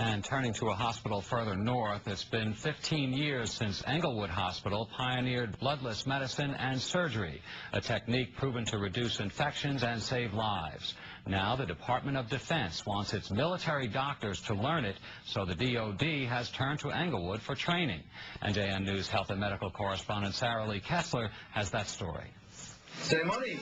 And turning to a hospital further north, it's been 15 years since Englewood Hospital pioneered bloodless medicine and surgery, a technique proven to reduce infections and save lives. Now the Department of Defense wants its military doctors to learn it, so the DOD has turned to Englewood for training. NJN News health and medical correspondent Sarah Lee Kessler has that story. Say money.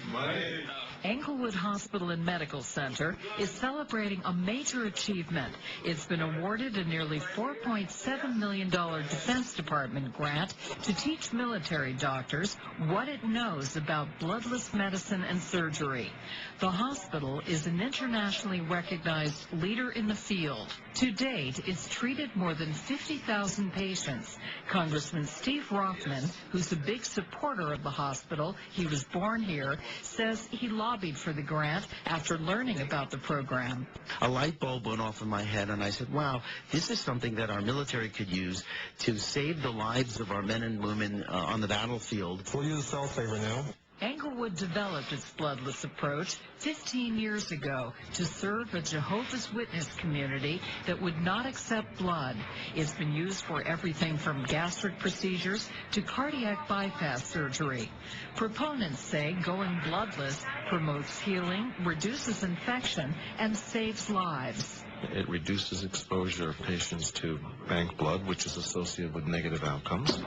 Money. Englewood Hospital and Medical Center is celebrating a major achievement. It's been awarded a nearly $4.7 million Defense Department grant to teach military doctors what it knows about bloodless medicine and surgery. The hospital is an internationally recognized leader in the field. To date, it's treated more than 50,000 patients. Congressman Steve Rothman, who's a big supporter of the hospital, he was born here, says he lobbied for the grant after learning about the program. A light bulb went off in my head, and I said, wow, this is something that our military could use to save the lives of our men and women on the battlefield. We'll use a cell saver now. Englewood developed its bloodless approach 15 years ago to serve a Jehovah's Witness community that would not accept blood. It's been used for everything from gastric procedures to cardiac bypass surgery. Proponents say going bloodless promotes healing, reduces infection, and saves lives. It reduces exposure of patients to bank blood, which is associated with negative outcomes.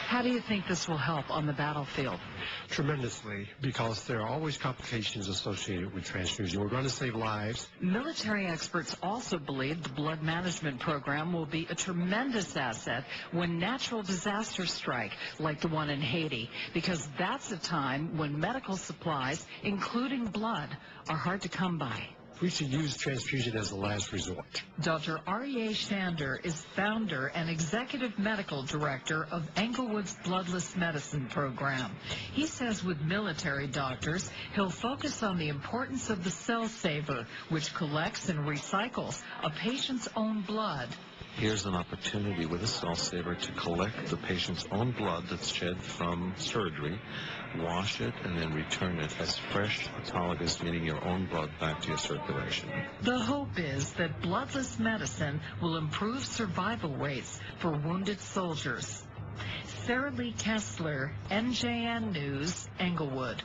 How do you think this will help on the battlefield? Tremendously, because there are always complications associated with transfusion. We're going to save lives. Military experts also believe the blood management program will be a tremendous asset when natural disasters strike, like the one in Haiti, because that's a time when medical supplies, including blood, are hard to come by. We should use transfusion as a last resort. Dr. R.E.A. Shander is founder and executive medical director of Englewood's Bloodless Medicine Program. He says with military doctors, he'll focus on the importance of the cell saver, which collects and recycles a patient's own blood. Here's an opportunity with a cell saver to collect the patient's own blood that's shed from surgery, wash it, and then return it as fresh, autologous, meaning your own blood back to your circulation. The hope is that bloodless medicine will improve survival rates for wounded soldiers. Sarah Lee Kessler, NJN News, Englewood.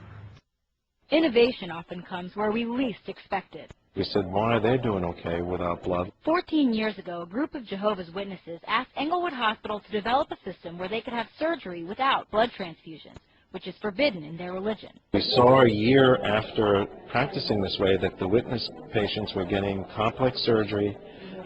Innovation often comes where we least expect it. We said, why are they doing okay without blood? 14 years ago, a group of Jehovah's Witnesses asked Englewood Hospital to develop a system where they could have surgery without blood transfusions, which is forbidden in their religion. We saw a year after practicing this way that the witness patients were getting complex surgery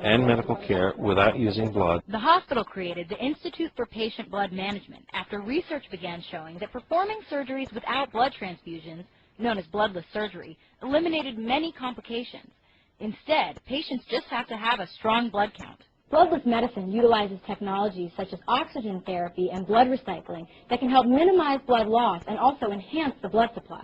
and medical care without using blood. The hospital created the Institute for Patient Blood Management after research began showing that performing surgeries without blood transfusions, known as bloodless surgery, eliminated many complications. Instead, patients just have to have a strong blood count. Bloodless medicine utilizes technologies such as oxygen therapy and blood recycling that can help minimize blood loss and also enhance the blood supply.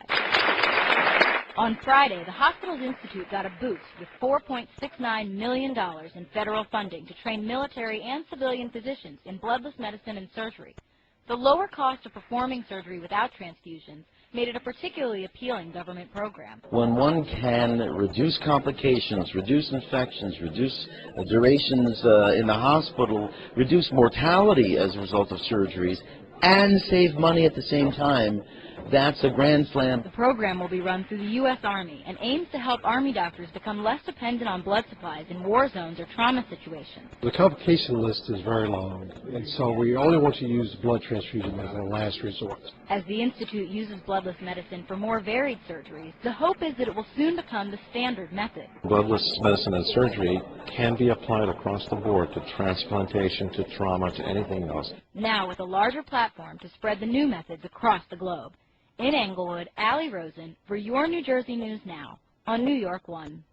On Friday, the hospital's institute got a boost with $4.69 million in federal funding to train military and civilian physicians in bloodless medicine and surgery. The lower cost of performing surgery without transfusions made it a particularly appealing government program. When one can reduce complications, reduce infections, reduce durations in the hospital, reduce mortality as a result of surgeries, and save money at the same time, that's a grand slam. The program will be run through the U.S. Army and aims to help Army doctors become less dependent on blood supplies in war zones or trauma situations. The complication list is very long, and so we only want to use blood transfusion as a last resort. As the Institute uses bloodless medicine for more varied surgeries, the hope is that it will soon become the standard method. Bloodless medicine and surgery can be applied across the board to transplantation, to trauma, to anything else. Now with a larger platform to spread the new methods across the globe. In Englewood, Allie Rosen for your New Jersey News Now on New York 1.